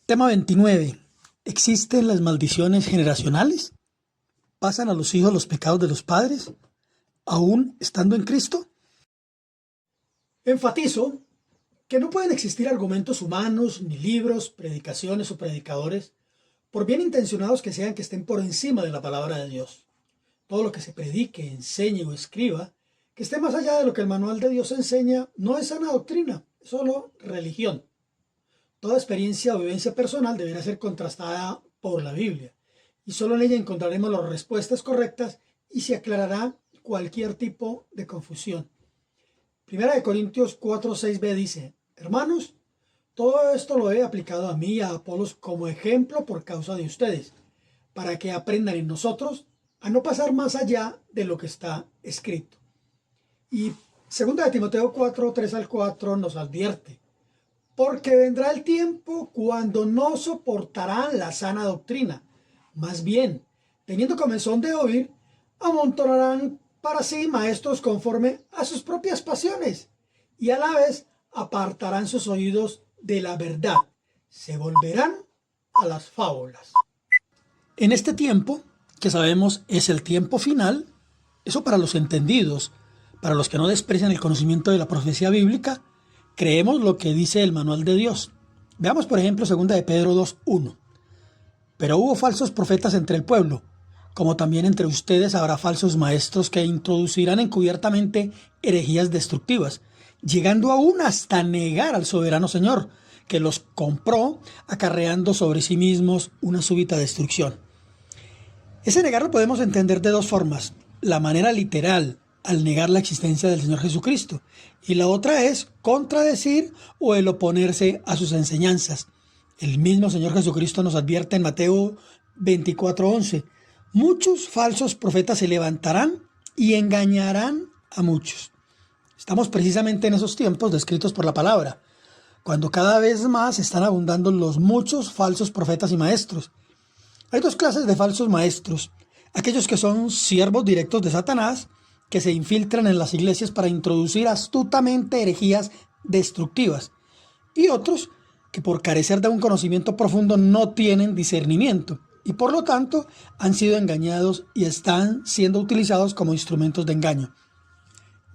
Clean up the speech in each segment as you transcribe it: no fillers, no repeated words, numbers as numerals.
Tema 29. ¿Existen las maldiciones generacionales? ¿Pasan a los hijos los pecados de los padres, aún estando en Cristo? Enfatizo que no pueden existir argumentos humanos, ni libros, predicaciones o predicadores, por bien intencionados que sean, que estén por encima de la palabra de Dios. Todo lo que se predique, enseñe o escriba, que esté más allá de lo que el manual de Dios enseña, no es sana doctrina, es solo religión. Toda experiencia o vivencia personal deberá ser contrastada por la Biblia, y solo en ella encontraremos las respuestas correctas y se aclarará cualquier tipo de confusión. Primera de Corintios 4:6b dice: Hermanos, todo esto lo he aplicado a mí y a Apolos como ejemplo por causa de ustedes, para que aprendan en nosotros a no pasar más allá de lo que está escrito. Y segunda de Timoteo 4:3-4 nos advierte: porque vendrá el tiempo cuando no soportarán la sana doctrina, más bien, teniendo comezón de oír, amontonarán para sí maestros conforme a sus propias pasiones, y a la vez apartarán sus oídos de la verdad, se volverán a las fábulas. En este tiempo, que sabemos es el tiempo final, eso para los entendidos, para los que no desprecian el conocimiento de la profecía bíblica, creemos lo que dice el manual de Dios. Veamos, por ejemplo, 2 de Pedro 2:1. Pero hubo falsos profetas entre el pueblo, como también entre ustedes habrá falsos maestros que introducirán encubiertamente herejías destructivas, llegando aún hasta negar al soberano Señor, que los compró, acarreando sobre sí mismos una súbita destrucción. Ese negar lo podemos entender de dos formas: la manera literal, al negar la existencia del Señor Jesucristo, y la otra es contradecir o el oponerse a sus enseñanzas. El mismo Señor Jesucristo nos advierte en Mateo 24:11: muchos falsos profetas se levantarán y engañarán a muchos. Estamos precisamente en esos tiempos descritos por la palabra, cuando cada vez más están abundando los muchos falsos profetas y maestros. Hay dos clases de falsos maestros: aquellos que son siervos directos de Satanás, que se infiltran en las iglesias para introducir astutamente herejías destructivas, y otros que por carecer de un conocimiento profundo no tienen discernimiento y por lo tanto han sido engañados y están siendo utilizados como instrumentos de engaño.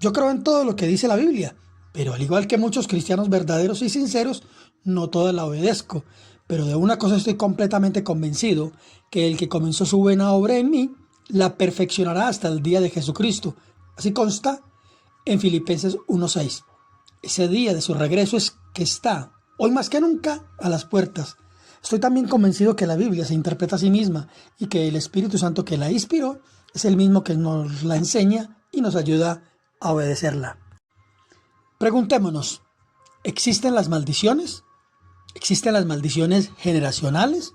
Yo creo en todo lo que dice la Biblia, pero al igual que muchos cristianos verdaderos y sinceros, no toda la obedezco. Pero de una cosa estoy completamente convencido: que el que comenzó su buena obra en mí, la perfeccionará hasta el día de Jesucristo. Así consta en Filipenses 1:6. Ese día de su regreso es que está, hoy más que nunca, a las puertas. Estoy también convencido que la Biblia se interpreta a sí misma y que el Espíritu Santo que la inspiró es el mismo que nos la enseña y nos ayuda a obedecerla. Preguntémonos: ¿existen las maldiciones? ¿Existen las maldiciones generacionales?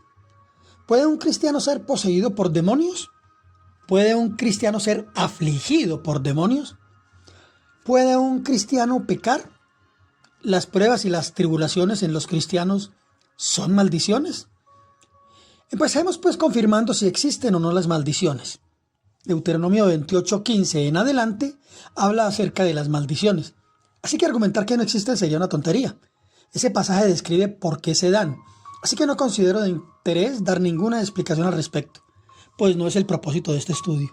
¿Puede un cristiano ser poseído por demonios? ¿Puede un cristiano ser afligido por demonios? ¿Puede un cristiano pecar? ¿Las pruebas y las tribulaciones en los cristianos son maldiciones? Empecemos pues confirmando si existen o no las maldiciones. Deuteronomio 28:15 en adelante habla acerca de las maldiciones, así que argumentar que no existen sería una tontería. Ese pasaje describe por qué se dan, así que no considero de interés dar ninguna explicación al respecto, pues no es el propósito de este estudio.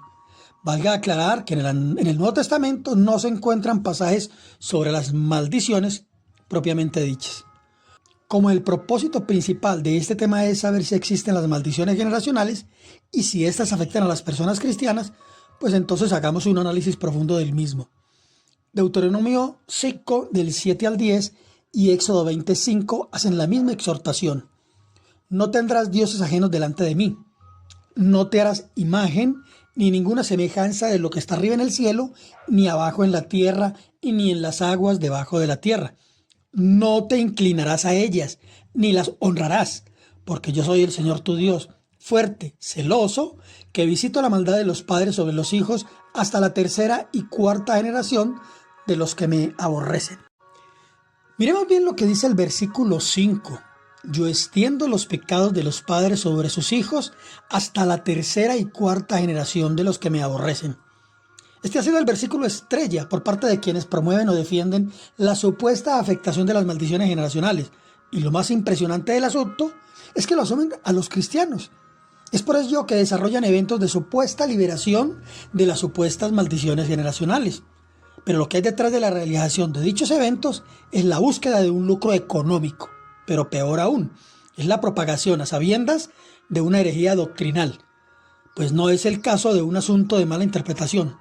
Valga aclarar que en el Nuevo Testamento no se encuentran pasajes sobre las maldiciones propiamente dichas. Como el propósito principal de este tema es saber si existen las maldiciones generacionales y si éstas afectan a las personas cristianas, pues entonces hagamos un análisis profundo del mismo. Deuteronomio 5 del 7 al 10 y Éxodo 25 hacen la misma exhortación: no tendrás dioses ajenos delante de mí, no te harás imagen ni ninguna semejanza de lo que está arriba en el cielo, ni abajo en la tierra, y ni en las aguas debajo de la tierra. No te inclinarás a ellas, ni las honrarás, porque yo soy el Señor tu Dios, fuerte, celoso, que visito la maldad de los padres sobre los hijos hasta la tercera y cuarta generación de los que me aborrecen. Miremos bien lo que dice el versículo 5. Yo extiendo los pecados de los padres sobre sus hijos hasta la tercera y cuarta generación de los que me aborrecen. Este ha sido el versículo estrella por parte de quienes promueven o defienden la supuesta afectación de las maldiciones generacionales, Y lo más impresionante del asunto es que lo asumen a los cristianos. Es por ello que desarrollan eventos de supuesta liberación de las supuestas maldiciones generacionales. Pero lo que hay detrás de la realización de dichos eventos es la búsqueda de un lucro económico. Pero peor aún, es la propagación a sabiendas de una herejía doctrinal. Pues no es el caso de un asunto de mala interpretación.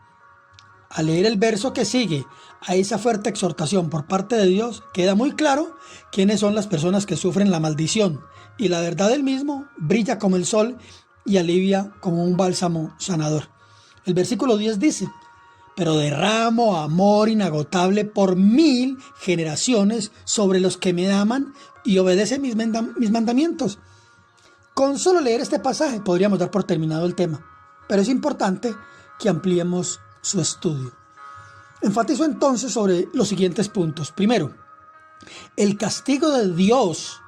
Al leer el verso que sigue a esa fuerte exhortación por parte de Dios, queda muy claro quiénes son las personas que sufren la maldición, y la verdad del mismo brilla como el sol y alivia como un bálsamo sanador. El versículo 10 dice: pero derramo amor inagotable por 1000 generaciones sobre los que me aman y obedecen mis mandamientos. Con solo leer este pasaje podríamos dar por terminado el tema, pero es importante que ampliemos su estudio. Enfatizo entonces sobre los siguientes puntos. Primero, el castigo de Dios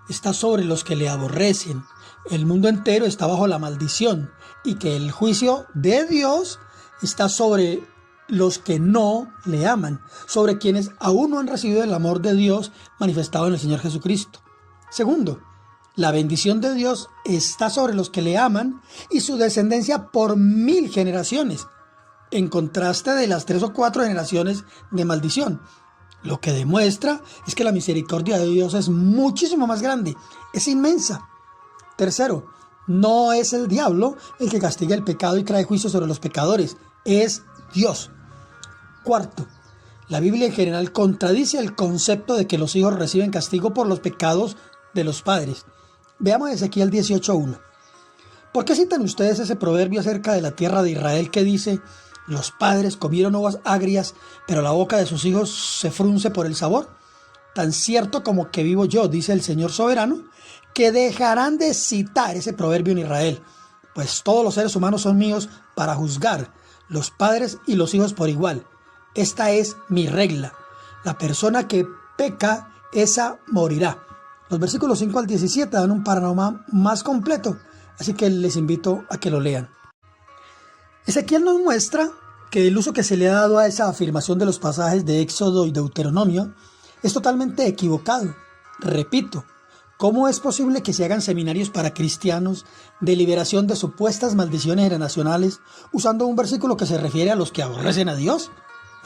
está sobre los que le aborrecen. El mundo entero está bajo la maldición, y que el juicio de Dios está sobre los que no le aman, sobre quienes aún no han recibido el amor de Dios manifestado en el Señor Jesucristo. Segundo, la bendición de Dios está sobre los que le aman y su descendencia por 1000 generaciones, en contraste de las 3 o 4 generaciones de maldición. Lo que demuestra es que la misericordia de Dios es muchísimo más grande, es inmensa. Tercero, no es el diablo el que castiga el pecado y trae juicio sobre los pecadores, es Dios. Cuarto, la Biblia en general contradice el concepto de que los hijos reciben castigo por los pecados de los padres. Veamos Ezequiel 18:1. ¿Por qué citan ustedes ese proverbio acerca de la tierra de Israel que dice: los padres comieron uvas agrias, pero la boca de sus hijos se frunce por el sabor? Tan cierto como que vivo yo, dice el Señor soberano, que dejarán de citar ese proverbio en Israel, pues todos los seres humanos son míos para juzgar, los padres y los hijos por igual. Esta es mi regla. La persona que peca, esa morirá. Los versículos 5 al 17 dan un panorama más completo, así que les invito a que lo lean. Ezequiel nos muestra que el uso que se le ha dado a esa afirmación de los pasajes de Éxodo y Deuteronomio es totalmente equivocado. Repito, ¿cómo es posible que se hagan seminarios para cristianos de liberación de supuestas maldiciones generacionales usando un versículo que se refiere a los que aborrecen a Dios?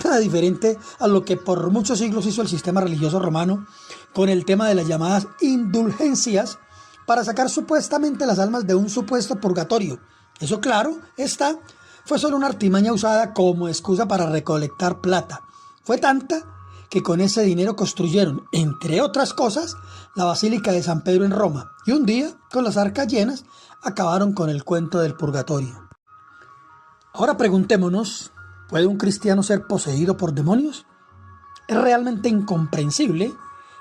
Nada diferente a lo que por muchos siglos hizo el sistema religioso romano con el tema de las llamadas indulgencias para sacar supuestamente las almas de un supuesto purgatorio. Eso, claro está, fue solo una artimaña usada como excusa para recolectar plata. Fue tanta que con ese dinero construyeron, entre otras cosas, la Basílica de San Pedro en Roma, y un día, con las arcas llenas, acabaron con el cuento del purgatorio. Ahora preguntémonos, ¿puede un cristiano ser poseído por demonios? Es realmente incomprensible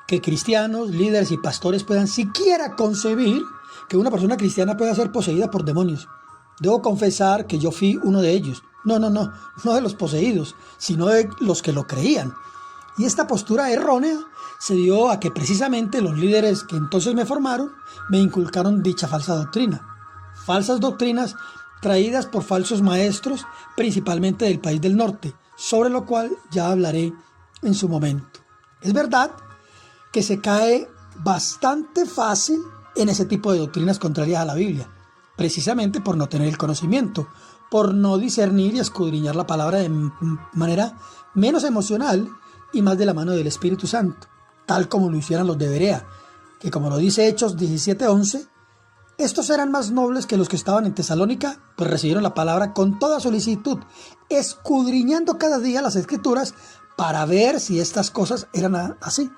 que cristianos, líderes y pastores puedan siquiera concebir que una persona cristiana pueda ser poseída por demonios. Debo confesar que yo fui uno de ellos. No de los poseídos, sino de los que lo creían. Y esta postura errónea se dio a que precisamente los líderes que entonces me formaron me inculcaron dicha falsa doctrina. Falsas doctrinas traídas por falsos maestros, principalmente del país del norte, sobre lo cual ya hablaré en su momento. Es verdad que se cae bastante fácil en ese tipo de doctrinas contrarias a la Biblia, precisamente por no tener el conocimiento, por no discernir y escudriñar la palabra de manera menos emocional y más de la mano del Espíritu Santo, tal como lo hicieran los de Berea, que como lo dice Hechos 17:11, estos eran más nobles que los que estaban en Tesalónica, pues recibieron la palabra con toda solicitud, escudriñando cada día las Escrituras para ver si estas cosas eran así.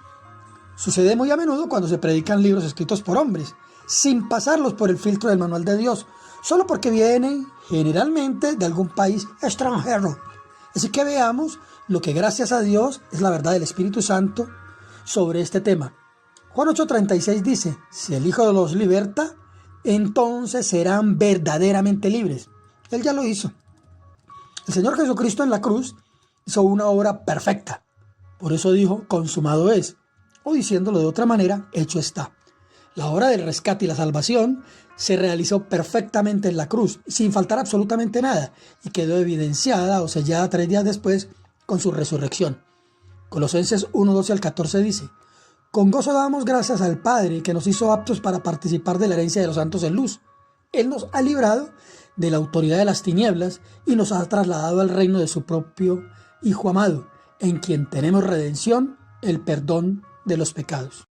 Sucede muy a menudo cuando se predican libros escritos por hombres, sin pasarlos por el filtro del manual de Dios, solo porque vienen generalmente de algún país extranjero. Así que veamos lo que gracias a Dios es la verdad del Espíritu Santo sobre este tema. Juan 8:36 dice: si el Hijo los liberta, entonces serán verdaderamente libres. Él ya lo hizo. El Señor Jesucristo en la cruz hizo una obra perfecta. Por eso dijo: consumado es. O diciéndolo de otra manera, hecho está. La obra del rescate y la salvación se realizó perfectamente en la cruz, sin faltar absolutamente nada, y quedó evidenciada o sellada 3 días después con su resurrección. Colosenses 1:12 al 14 dice: Con gozo damos gracias al Padre que nos hizo aptos para participar de la herencia de los santos en luz. Él nos ha librado de la autoridad de las tinieblas y nos ha trasladado al reino de su propio Hijo amado, en quien tenemos redención, el perdón de los pecados.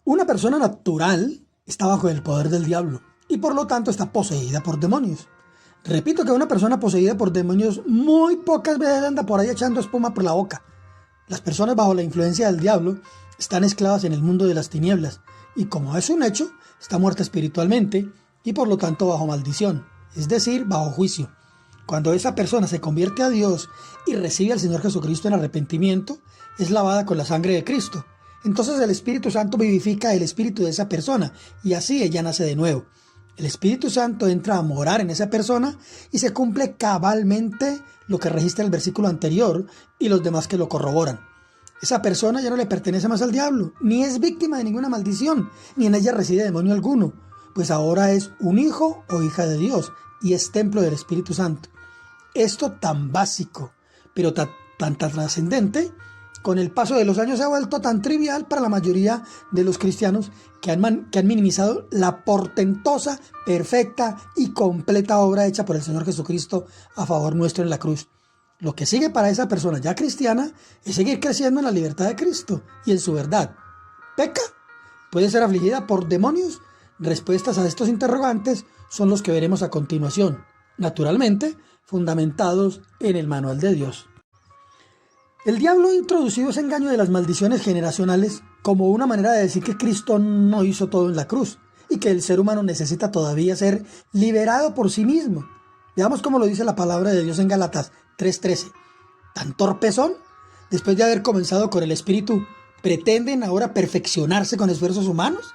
Una persona natural está bajo el poder del diablo y por lo tanto está poseída por demonios. Repito que una persona poseída por demonios muy pocas veces anda por ahí echando espuma por la boca. Las personas bajo la influencia del diablo están esclavas en el mundo de las tinieblas y, como es un hecho, está muerta espiritualmente y por lo tanto bajo maldición, es decir, bajo juicio. Cuando esa persona se convierte a Dios y recibe al Señor Jesucristo en arrepentimiento, es lavada con la sangre de Cristo. Entonces el Espíritu Santo vivifica el espíritu de esa persona y así ella nace de nuevo. El Espíritu Santo entra a morar en esa persona y se cumple cabalmente lo que registra el versículo anterior y los demás que lo corroboran. Esa persona ya no le pertenece más al diablo, ni es víctima de ninguna maldición, ni en ella reside demonio alguno, pues ahora es un hijo o hija de Dios y es templo del Espíritu Santo. Esto tan básico, pero tan trascendente, con el paso de los años se ha vuelto tan trivial para la mayoría de los cristianos que han minimizado la portentosa, perfecta y completa obra hecha por el Señor Jesucristo a favor nuestro en la cruz. Lo que sigue para esa persona ya cristiana es seguir creciendo en la libertad de Cristo y en su verdad. ¿Peca? ¿Puede ser afligida por demonios? Respuestas a estos interrogantes son los que veremos a continuación, naturalmente fundamentados en el manual de Dios. El diablo ha introducido ese engaño de las maldiciones generacionales como una manera de decir que Cristo no hizo todo en la cruz y que el ser humano necesita todavía ser liberado por sí mismo. Veamos cómo lo dice la palabra de Dios en Gálatas 3:13. ¿Tan torpes son? Después de haber comenzado con el Espíritu, ¿pretenden ahora perfeccionarse con esfuerzos humanos?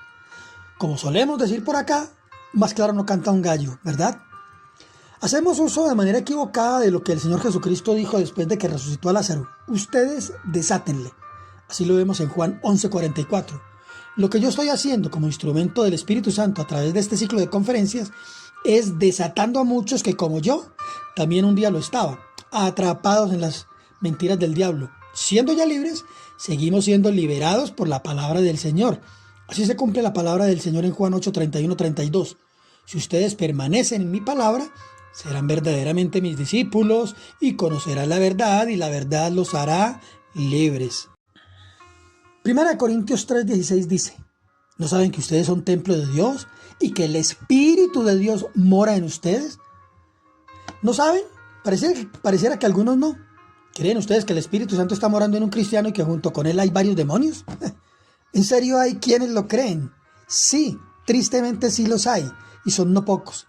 Como solemos decir por acá, más claro no canta un gallo, ¿verdad? Hacemos uso de manera equivocada de lo que el Señor Jesucristo dijo después de que resucitó a Lázaro. Ustedes desátenle. Así lo vemos en Juan 11:44. Lo que yo estoy haciendo como instrumento del Espíritu Santo a través de este ciclo de conferencias es desatando a muchos que, como yo, también un día lo estaban, atrapados en las mentiras del diablo. Siendo ya libres, seguimos siendo liberados por la palabra del Señor. Así se cumple la palabra del Señor en Juan 8:31-32. Si ustedes permanecen en mi palabra, serán verdaderamente mis discípulos y conocerán la verdad y la verdad los hará libres. 1 Corintios 3:16 dice: ¿no saben que ustedes son templo de Dios y que el Espíritu de Dios mora en ustedes? ¿No saben? Pareciera que algunos no. ¿Creen ustedes que el Espíritu Santo está morando en un cristiano y que junto con él hay varios demonios? ¿En serio hay quienes lo creen? Sí, tristemente sí los hay, y son no pocos.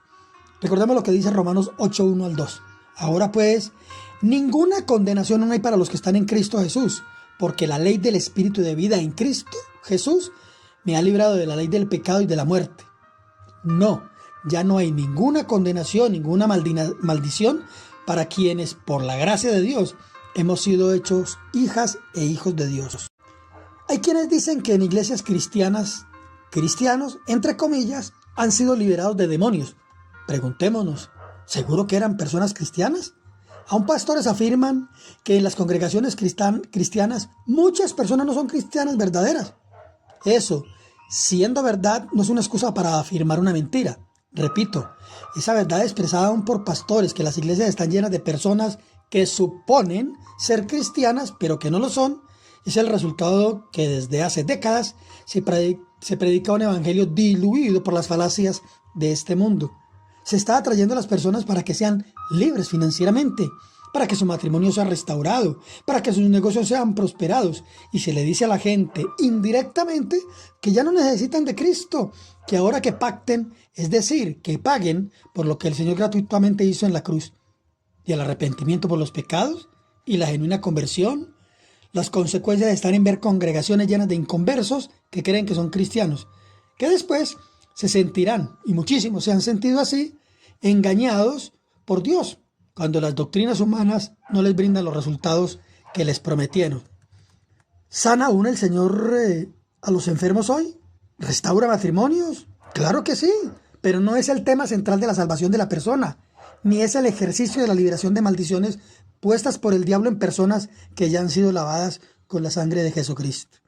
Recordemos lo que dice Romanos 8:1-2. Ahora pues, ninguna condenación no hay para los que están en Cristo Jesús, porque la ley del Espíritu de vida en Cristo Jesús me ha librado de la ley del pecado y de la muerte. No, ya no hay ninguna condenación, ninguna maldición para quienes, por la gracia de Dios, hemos sido hechos hijas e hijos de Dios. Hay quienes dicen que en iglesias cristianos, entre comillas, han sido liberados de demonios. Preguntémonos, ¿seguro que eran personas cristianas? Aún pastores afirman que en las congregaciones cristianas muchas personas no son cristianas verdaderas. Eso, siendo verdad, no es una excusa para afirmar una mentira. Repito, esa verdad expresada aún por pastores, que las iglesias están llenas de personas que suponen ser cristianas, pero que no lo son, es el resultado que desde hace décadas se predica un evangelio diluido por las falacias de este mundo. Se está atrayendo a las personas para que sean libres financieramente, para que su matrimonio sea restaurado, para que sus negocios sean prosperados. Y se le dice a la gente indirectamente que ya no necesitan de Cristo, que ahora que pacten, es decir, que paguen por lo que el Señor gratuitamente hizo en la cruz. Y el arrepentimiento por los pecados y la genuina conversión. Las consecuencias están en ver congregaciones llenas de inconversos que creen que son cristianos, que después se sentirán, y muchísimos se han sentido así, engañados por Dios, cuando las doctrinas humanas no les brindan los resultados que les prometieron. ¿Sana aún el Señor a los enfermos hoy? ¿Restaura matrimonios? Claro que sí, pero no es el tema central de la salvación de la persona, ni es el ejercicio de la liberación de maldiciones puestas por el diablo en personas que ya han sido lavadas con la sangre de Jesucristo.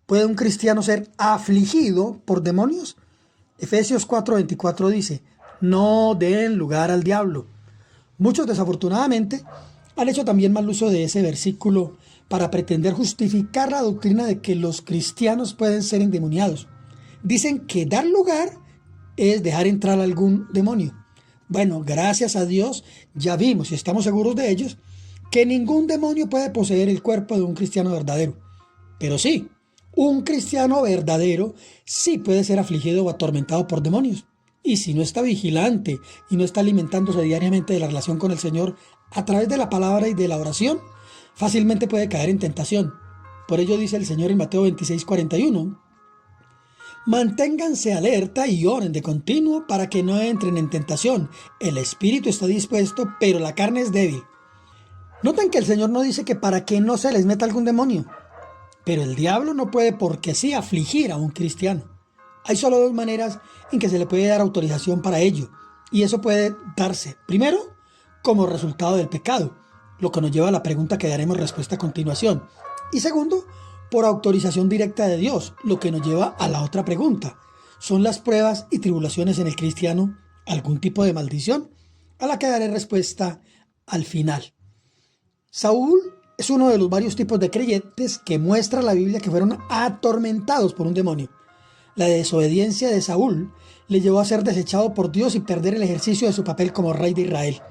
¿Puede un cristiano ser afligido por demonios? Efesios 4:24 dice, no den lugar al diablo. Muchos desafortunadamente han hecho también mal uso de ese versículo para pretender justificar la doctrina de que los cristianos pueden ser endemoniados. Dicen que dar lugar es dejar entrar algún demonio. Bueno, gracias a Dios ya vimos y estamos seguros de ellos que ningún demonio puede poseer el cuerpo de un cristiano verdadero. Pero sí, un cristiano verdadero sí puede ser afligido o atormentado por demonios. Y si no está vigilante y no está alimentándose diariamente de la relación con el Señor a través de la palabra y de la oración, fácilmente puede caer en tentación. Por ello dice el Señor en Mateo 26:41, manténganse alerta y oren de continuo para que no entren en tentación. El espíritu está dispuesto, pero la carne es débil. Noten que el Señor no dice que para que no se les meta algún demonio. Pero el diablo no puede porque sí afligir a un cristiano. Hay solo dos maneras en que se le puede dar autorización para ello. Y eso puede darse, primero, como resultado del pecado, lo que nos lleva a la pregunta que daremos respuesta a continuación. Y segundo, por autorización directa de Dios, lo que nos lleva a la otra pregunta. ¿Son las pruebas y tribulaciones en el cristiano algún tipo de maldición? A la que daré respuesta al final. Saúl es uno de los varios tipos de creyentes que muestra la Biblia que fueron atormentados por un demonio. La desobediencia de Saúl le llevó a ser desechado por Dios y perder el ejercicio de su papel como rey de Israel.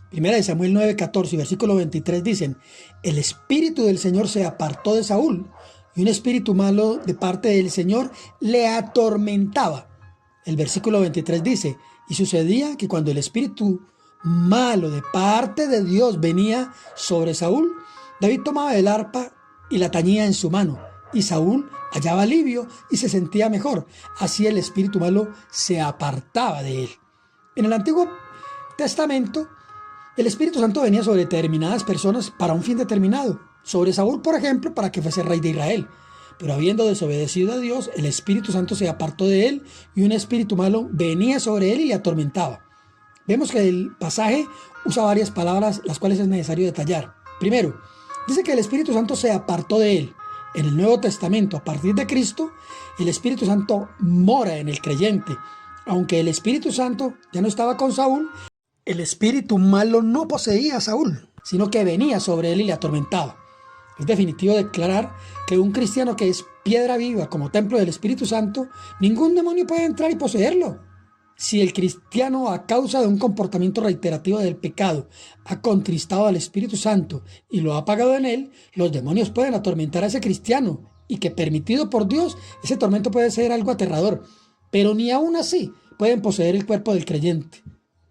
Primera de Samuel 9:14 y versículo 23 dicen, el espíritu del Señor se apartó de Saúl y un espíritu malo de parte del Señor le atormentaba. El versículo 23 dice, y sucedía que cuando el espíritu malo de parte de Dios venía sobre Saúl, David tomaba el arpa y la tañía en su mano, y Saúl hallaba alivio y se sentía mejor. Así el espíritu malo se apartaba de él. En el Antiguo Testamento, el Espíritu Santo venía sobre determinadas personas para un fin determinado. Sobre Saúl, por ejemplo, para que fuese rey de Israel. Pero habiendo desobedecido a Dios, el Espíritu Santo se apartó de él y un espíritu malo venía sobre él y le atormentaba. Vemos que el pasaje usa varias palabras, las cuales es necesario detallar. Primero, dice que el Espíritu Santo se apartó de él. En el Nuevo Testamento, a partir de Cristo, el Espíritu Santo mora en el creyente. Aunque el Espíritu Santo ya no estaba con Saúl, el espíritu malo no poseía a Saúl, sino que venía sobre él y le atormentaba. Es definitivo declarar que un cristiano que es piedra viva como templo del Espíritu Santo, ningún demonio puede entrar y poseerlo. Si el cristiano, a causa de un comportamiento reiterativo del pecado, ha contristado al Espíritu Santo y lo ha apagado en él, los demonios pueden atormentar a ese cristiano, y que permitido por Dios, ese tormento puede ser algo aterrador, pero ni aún así pueden poseer el cuerpo del creyente.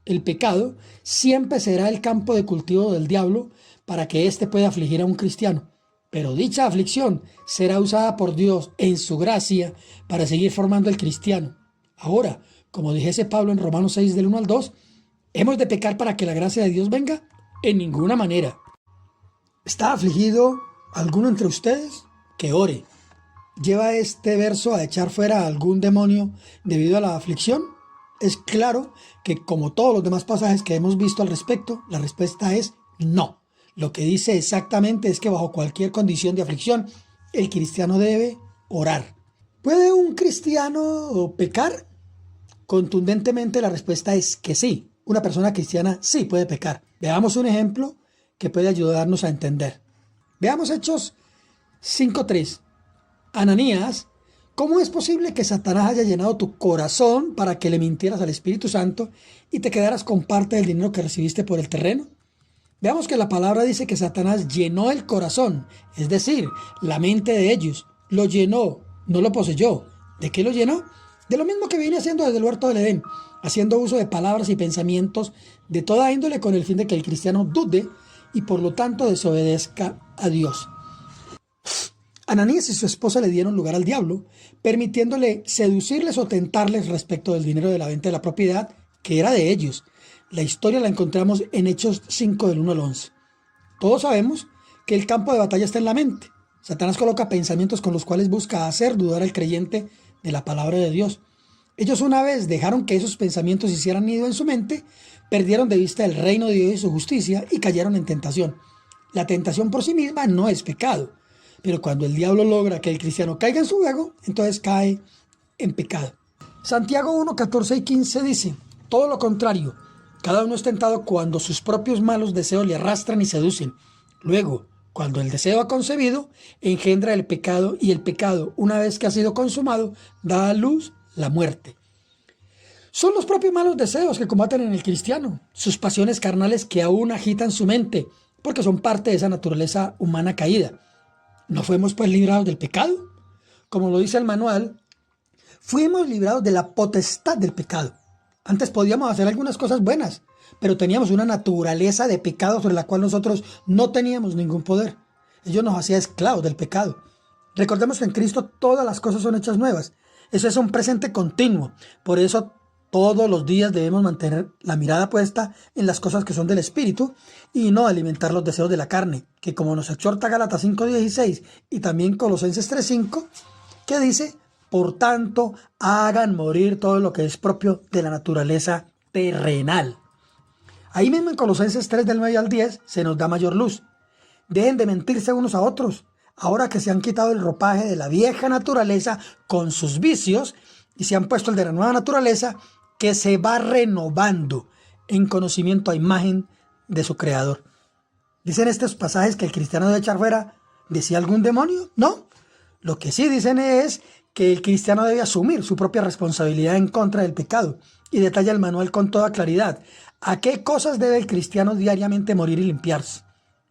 El pecado siempre será el campo de cultivo del diablo para que éste pueda afligir a un cristiano, pero dicha aflicción será usada por Dios en su gracia para seguir formando al cristiano. Ahora, como dijese Pablo en Romanos 6 del 1 al 2, ¿hemos de pecar para que la gracia de Dios venga? En ninguna manera. ¿Está afligido alguno entre ustedes? Que ore. ¿Lleva este verso a echar fuera a algún demonio debido a la aflicción? Es claro que, como todos los demás pasajes que hemos visto al respecto, la respuesta es no. Lo que dice exactamente es que bajo cualquier condición de aflicción, el cristiano debe orar. ¿Puede un cristiano pecar? Contundentemente la respuesta es que sí. Una persona cristiana sí puede pecar. Veamos un ejemplo que puede ayudarnos a entender. Veamos Hechos 5:3. Ananías, ¿cómo es posible que Satanás haya llenado tu corazón para que le mintieras al Espíritu Santo y te quedaras con parte del dinero que recibiste por el terreno? Veamos que la palabra dice que Satanás llenó el corazón, es decir, la mente de ellos. Lo llenó, no lo poseyó. ¿De qué lo llenó? De lo mismo que viene haciendo desde el huerto del Edén, haciendo uso de palabras y pensamientos de toda índole con el fin de que el cristiano dude y por lo tanto desobedezca a Dios. Ananías y su esposa le dieron lugar al diablo, permitiéndole seducirles o tentarles respecto del dinero de la venta de la propiedad que era de ellos. La historia la encontramos en Hechos 5 del 1 al 11. Todos sabemos que el campo de batalla está en la mente. Satanás coloca pensamientos con los cuales busca hacer dudar al creyente de la palabra de Dios. Ellos, una vez dejaron que esos pensamientos hicieran nido en su mente, perdieron de vista el reino de Dios y su justicia y cayeron en tentación. La tentación por sí misma no es pecado, Pero cuando el diablo logra que el cristiano caiga en su juego, entonces cae en pecado. Santiago 1, 14 y 15 dice: todo lo contrario, cada uno es tentado cuando sus propios malos deseos le arrastran y seducen. Luego, cuando el deseo ha concebido, engendra el pecado, y el pecado, una vez que ha sido consumado, da a luz la muerte. Son los propios malos deseos que combaten en el cristiano, sus pasiones carnales que aún agitan su mente, porque son parte de esa naturaleza humana caída. ¿No fuimos pues librados del pecado? Como lo dice el manual, fuimos librados de la potestad del pecado. Antes podíamos hacer algunas cosas buenas, pero teníamos una naturaleza de pecado sobre la cual nosotros no teníamos ningún poder. Ello nos hacía esclavos del pecado. Recordemos que en Cristo todas las cosas son hechas nuevas. Eso es un presente continuo. Por eso todos los días debemos mantener la mirada puesta en las cosas que son del Espíritu y no alimentar los deseos de la carne, que como nos exhorta Gálatas 5:16 y también Colosenses 3:5, que dice: por tanto, hagan morir todo lo que es propio de la naturaleza terrenal. Ahí mismo en Colosenses 3 del 9 al 10 se nos da mayor luz. Dejen de mentirse unos a otros, ahora que se han quitado el ropaje de la vieja naturaleza con sus vicios y se han puesto el de la nueva naturaleza, que se va renovando en conocimiento a imagen de su creador. ¿Dicen estos pasajes que el cristiano debe echar fuera de sí algún demonio? No. Lo que sí dicen es que el cristiano debe asumir su propia responsabilidad en contra del pecado, y detalla el manual con toda claridad a qué cosas debe el cristiano diariamente morir y limpiarse.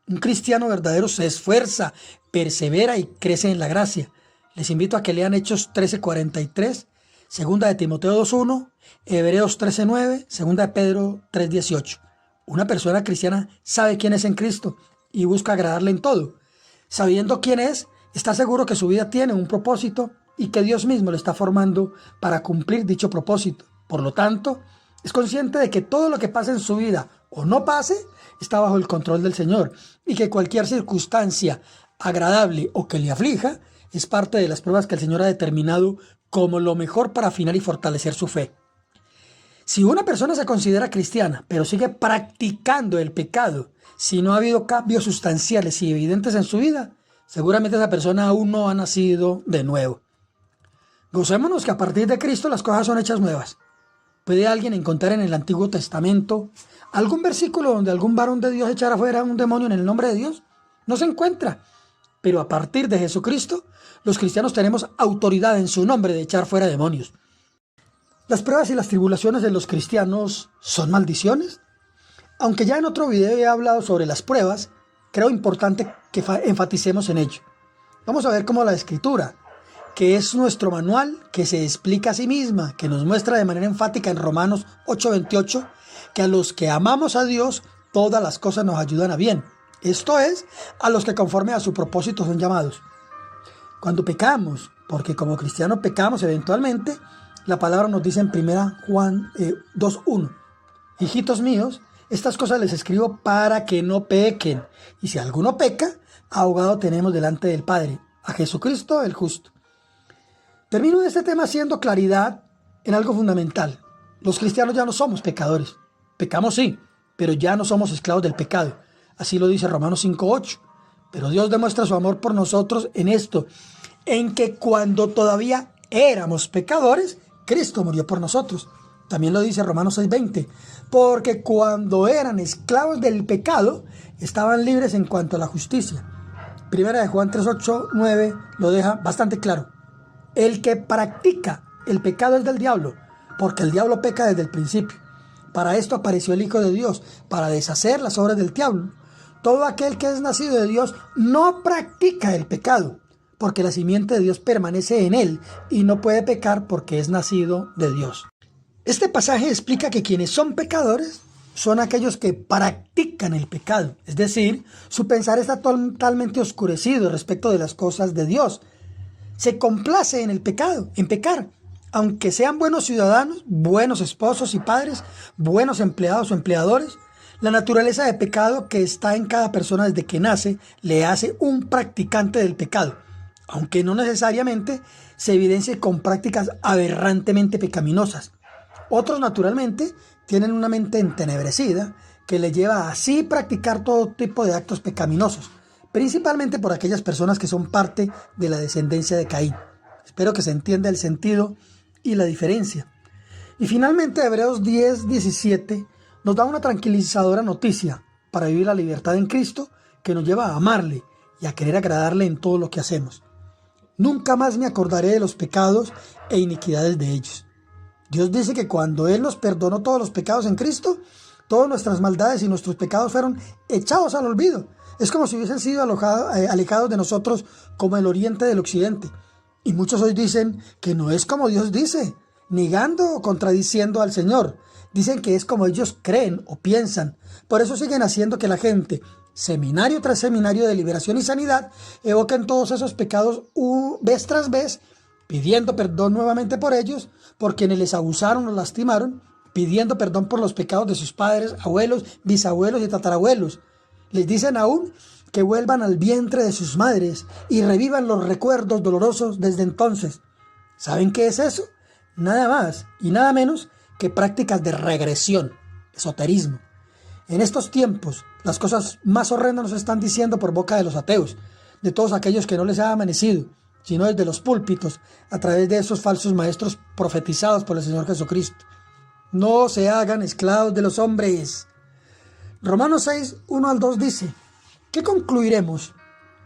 Un cristiano verdadero se esfuerza, persevera y crece en la gracia. Les invito a que lean Hechos 13:43, Segunda de Timoteo 2:1, Hebreos 13:9, Segunda de Pedro 3:18. Una persona cristiana sabe quién es en Cristo y busca agradarle en todo. Sabiendo quién es, está seguro que su vida tiene un propósito y que Dios mismo le está formando para cumplir dicho propósito. Por lo tanto, es consciente de que todo lo que pasa en su vida o no pase está bajo el control del Señor, y que cualquier circunstancia agradable o que le aflija es parte de las pruebas que el Señor ha determinado como lo mejor para afinar y fortalecer su fe. Si una persona se considera cristiana, pero sigue practicando el pecado, si no ha habido cambios sustanciales y evidentes en su vida, seguramente esa persona aún no ha nacido de nuevo. Gocémonos que a partir de Cristo las cosas son hechas nuevas. ¿Puede alguien encontrar en el Antiguo Testamento algún versículo donde algún varón de Dios echara fuera un demonio en el nombre de Dios? No se encuentra. Pero a partir de Jesucristo, los cristianos tenemos autoridad en su nombre de echar fuera demonios. ¿Las pruebas y las tribulaciones de los cristianos son maldiciones? Aunque ya en otro video he hablado sobre las pruebas, creo importante que enfaticemos en ello. Vamos a ver cómo la Escritura, que es nuestro manual, que se explica a sí misma, que nos muestra de manera enfática en Romanos 8:28, que a los que amamos a Dios, todas las cosas nos ayudan a bien. Esto es, a los que conforme a su propósito son llamados. Cuando pecamos, porque como cristianos pecamos eventualmente, la palabra nos dice en 1 Juan 2:1, hijitos míos, estas cosas les escribo para que no pequen, y si alguno peca, abogado tenemos delante del Padre, a Jesucristo el justo. Termino este tema haciendo claridad en algo fundamental. Los cristianos ya no somos pecadores. Pecamos sí, pero ya no somos esclavos del pecado. Así lo dice Romanos 5:8. Pero Dios demuestra su amor por nosotros en esto, en que cuando todavía éramos pecadores, Cristo murió por nosotros. También lo dice Romanos 6:20. Porque cuando eran esclavos del pecado, estaban libres en cuanto a la justicia. Primera de Juan 3:8-9 lo deja bastante claro. El que practica el pecado es del diablo, porque el diablo peca desde el principio. Para esto apareció el Hijo de Dios, para deshacer las obras del diablo. Todo aquel que es nacido de Dios no practica el pecado, porque la simiente de Dios permanece en él y no puede pecar porque es nacido de Dios. Este pasaje explica que quienes son pecadores son aquellos que practican el pecado, es decir, su pensar está totalmente oscurecido respecto de las cosas de Dios. Se complace en el pecado, en pecar, aunque sean buenos ciudadanos, buenos esposos y padres, buenos empleados o empleadores. La naturaleza de pecado que está en cada persona desde que nace le hace un practicante del pecado, aunque no necesariamente se evidencie con prácticas aberrantemente pecaminosas. Otros, naturalmente, tienen una mente entenebrecida que le lleva a así practicar todo tipo de actos pecaminosos, principalmente por aquellas personas que son parte de la descendencia de Caín. Espero que se entienda el sentido y la diferencia. Y finalmente Hebreos 10:17 nos da una tranquilizadora noticia para vivir la libertad en Cristo que nos lleva a amarle y a querer agradarle en todo lo que hacemos. Nunca más me acordaré de los pecados e iniquidades de ellos. Dios dice que cuando Él nos perdonó todos los pecados en Cristo, todas nuestras maldades y nuestros pecados fueron echados al olvido. Es como si hubiesen sido alejados de nosotros como el oriente del occidente. Y muchos hoy dicen que no es como Dios dice, negando o contradiciendo al Señor. Dicen que es como ellos creen o piensan. Por eso siguen haciendo que la gente, seminario tras seminario de liberación y sanidad, evoquen todos esos pecados vez tras vez, pidiendo perdón nuevamente por ellos, por quienes les abusaron o lastimaron, pidiendo perdón por los pecados de sus padres, abuelos, bisabuelos y tatarabuelos. Les dicen aún que vuelvan al vientre de sus madres y revivan los recuerdos dolorosos desde entonces. ¿Saben qué es eso? Nada más y nada menos que prácticas de regresión, esoterismo. En estos tiempos, las cosas más horrendas nos están diciendo por boca de los ateos, de todos aquellos que no les ha amanecido, sino desde los púlpitos, a través de esos falsos maestros profetizados por el Señor Jesucristo. No se hagan esclavos de los hombres. Romanos 6, 1 al 2 dice: ¿qué concluiremos?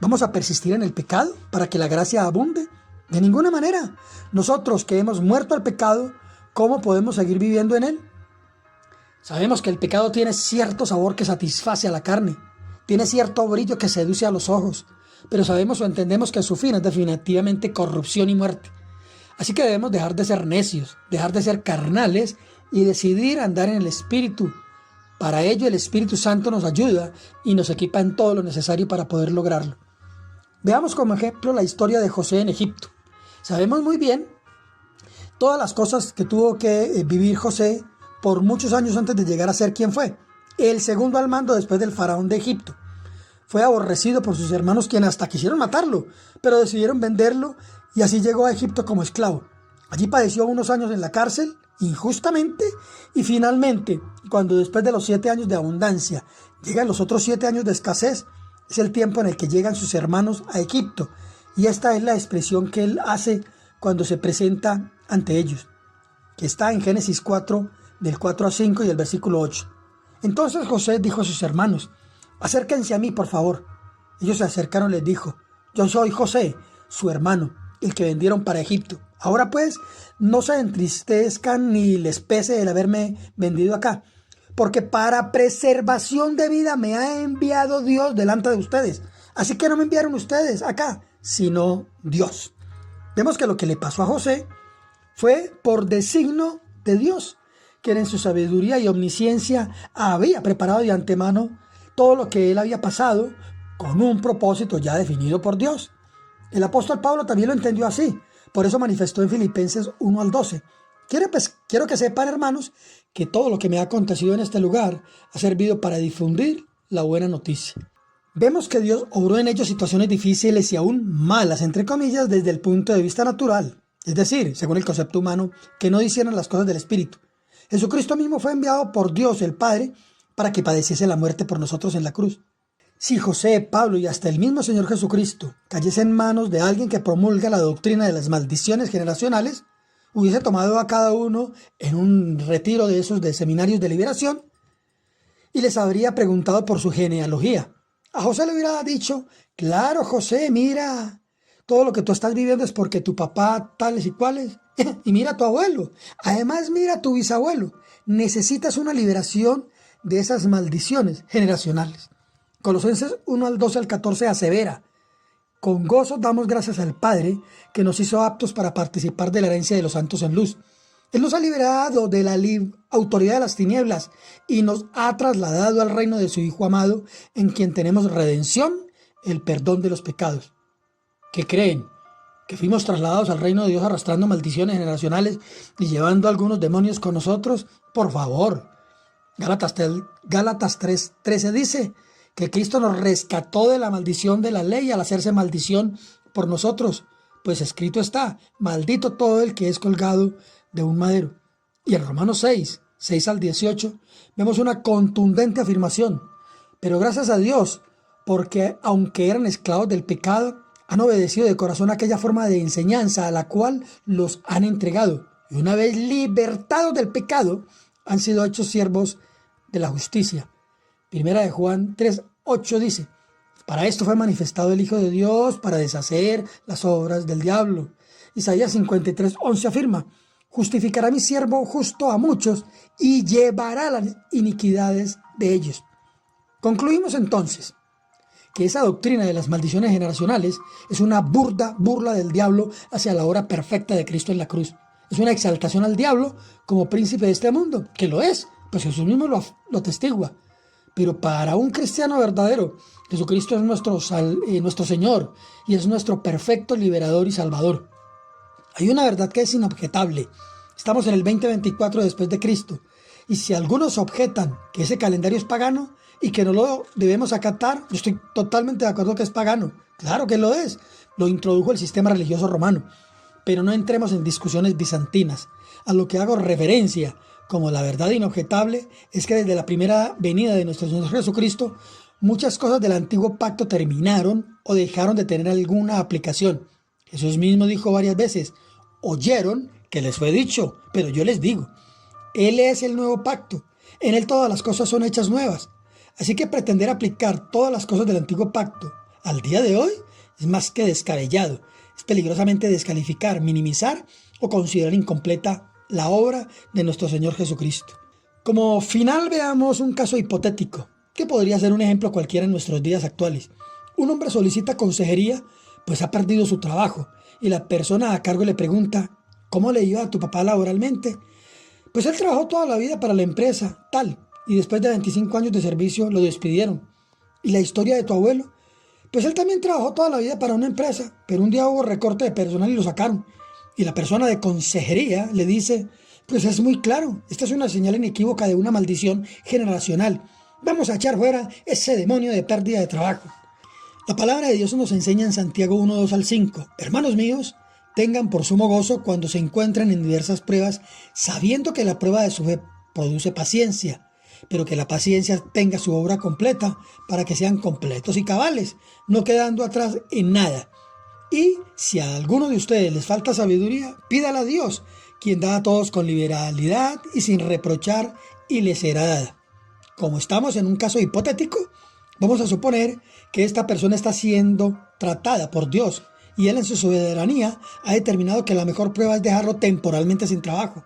¿Vamos a persistir en el pecado para que la gracia abunde? De ninguna manera. Nosotros que hemos muerto al pecado, ¿cómo podemos seguir viviendo en él? Sabemos que el pecado tiene cierto sabor que satisface a la carne, tiene cierto brillo que seduce a los ojos, pero sabemos o entendemos que su fin es definitivamente corrupción y muerte. Así que debemos dejar de ser necios, dejar de ser carnales y decidir andar en el Espíritu. Para ello el Espíritu Santo nos ayuda y nos equipa en todo lo necesario para poder lograrlo. Veamos como ejemplo la historia de José en Egipto. Sabemos muy bien todas las cosas que tuvo que vivir José por muchos años antes de llegar a ser quien fue, el segundo al mando después del faraón de Egipto. Fue aborrecido por sus hermanos, quienes hasta quisieron matarlo, pero decidieron venderlo y así llegó a Egipto como esclavo. Allí padeció unos años en la cárcel, injustamente, y finalmente, cuando después de los 7 años de abundancia llegan los otros 7 años de escasez, es el tiempo en el que llegan sus hermanos a Egipto, y esta es la expresión que él hace cuando se presenta ante ellos, que está en Génesis 4, del 4 a 5 y el versículo 8. Entonces José dijo a sus hermanos: acérquense a mí, por favor. Ellos se acercaron y les dijo: yo soy José, su hermano, el que vendieron para Egipto. Ahora pues, no se entristezcan ni les pese el haberme vendido acá, porque para preservación de vida me ha enviado Dios delante de ustedes. Así que no me enviaron ustedes acá, sino Dios. Vemos que lo que le pasó a José fue por designio de Dios, quien en su sabiduría y omnisciencia había preparado de antemano todo lo que él había pasado con un propósito ya definido por Dios. El apóstol Pablo también lo entendió así, por eso manifestó en Filipenses 1 al 12. Quiero que sepan, hermanos, que todo lo que me ha acontecido en este lugar ha servido para difundir la buena noticia. Vemos que Dios obró en ellos situaciones difíciles y aún malas, entre comillas, desde el punto de vista natural, es decir, según el concepto humano, que no hicieran las cosas del Espíritu. Jesucristo mismo fue enviado por Dios el Padre para que padeciese la muerte por nosotros en la cruz. Si José, Pablo y hasta el mismo Señor Jesucristo cayese en manos de alguien que promulga la doctrina de las maldiciones generacionales, hubiese tomado a cada uno en un retiro de esos de seminarios de liberación y les habría preguntado por su genealogía. A José le hubiera dicho: claro, José, mira, todo lo que tú estás viviendo es porque tu papá tales y cuales, y mira a tu abuelo, además mira a tu bisabuelo. Necesitas una liberación de esas maldiciones generacionales. Colosenses 1 al 12 al 14 asevera: con gozo damos gracias al Padre que nos hizo aptos para participar de la herencia de los santos en luz. Él nos ha liberado de la autoridad de las tinieblas y nos ha trasladado al reino de su Hijo amado, en quien tenemos redención, el perdón de los pecados. ¿Qué creen? ¿Que fuimos trasladados al reino de Dios arrastrando maldiciones generacionales y llevando algunos demonios con nosotros? Por favor. Gálatas 3:13 dice que Cristo nos rescató de la maldición de la ley al hacerse maldición por nosotros, pues escrito está: maldito todo el que es colgado de un madero. Y en Romanos 6 al 18, vemos una contundente afirmación: pero gracias a Dios porque aunque eran esclavos del pecado, han obedecido de corazón aquella forma de enseñanza a la cual los han entregado. Y una vez libertados del pecado, han sido hechos siervos de la justicia. Primera de Juan 3:8 dice: para esto fue manifestado el Hijo de Dios, para deshacer las obras del diablo. Isaías 53:11 afirma: justificará mi siervo justo a muchos y llevará las iniquidades de ellos. Concluimos entonces que esa doctrina de las maldiciones generacionales es una burla del diablo hacia la obra perfecta de Cristo en la cruz. Es una exaltación al diablo como príncipe de este mundo, que lo es, pues Jesús mismo lo testigua. Pero para un cristiano verdadero, Jesucristo es nuestro Señor y es nuestro perfecto liberador y salvador. Hay una verdad que es inobjetable. Estamos en el 2024 después de Cristo. Y si algunos objetan que ese calendario es pagano y que no lo debemos acatar, yo estoy totalmente de acuerdo que es pagano. Claro que lo es. Lo introdujo el sistema religioso romano. Pero no entremos en discusiones bizantinas. A lo que hago referencia como la verdad inobjetable es que desde la primera venida de nuestro Señor Jesucristo, muchas cosas del antiguo pacto terminaron o dejaron de tener alguna aplicación. Jesús mismo dijo varias veces: oyeron que les fue dicho, pero yo les digo. Él es el nuevo pacto. En él todas las cosas son hechas nuevas. Así que pretender aplicar todas las cosas del antiguo pacto al día de hoy es más que descabellado. Es peligrosamente descalificar, minimizar o considerar incompleta la obra de nuestro Señor Jesucristo. Como final veamos un caso hipotético, que podría ser un ejemplo cualquiera en nuestros días actuales. Un hombre solicita consejería, pues ha perdido su trabajo, y la persona a cargo le pregunta: ¿cómo le iba a tu papá laboralmente? Pues él trabajó toda la vida para la empresa, tal, y después de 25 años de servicio lo despidieron. ¿Y la historia de tu abuelo? Pues él también trabajó toda la vida para una empresa, pero un día hubo recorte de personal y lo sacaron. Y la persona de consejería le dice: pues es muy claro, esta es una señal inequívoca de una maldición generacional. Vamos a echar fuera ese demonio de pérdida de trabajo. La palabra de Dios nos enseña en Santiago 1:2-5: hermanos míos, tengan por sumo gozo cuando se encuentren en diversas pruebas, sabiendo que la prueba de su fe produce paciencia, pero que la paciencia tenga su obra completa, para que sean completos y cabales, no quedando atrás en nada. Y si a alguno de ustedes les falta sabiduría, pídala a Dios, quien da a todos con liberalidad y sin reprochar, y les será dada. Como estamos en un caso hipotético, vamos a suponer que esta persona está siendo tratada por Dios y Él en su soberanía ha determinado que la mejor prueba es dejarlo temporalmente sin trabajo.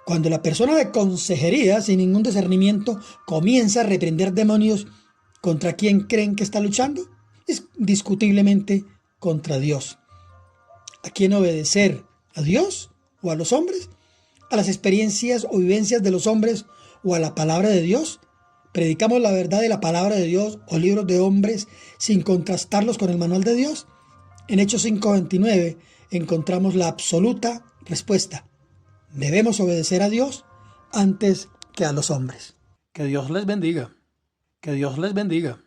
Cuando la persona de consejería, sin ningún discernimiento, comienza a reprender demonios, ¿contra quién creen que está luchando? Es discutiblemente contra Dios. ¿A quién obedecer? ¿A Dios o a los hombres? ¿A las experiencias o vivencias de los hombres o a la palabra de Dios? ¿Predicamos la verdad de la palabra de Dios o libros de hombres sin contrastarlos con el manual de Dios? En Hechos 5:29 encontramos la absoluta respuesta: debemos obedecer a Dios antes que a los hombres. Que Dios les bendiga. Que Dios les bendiga.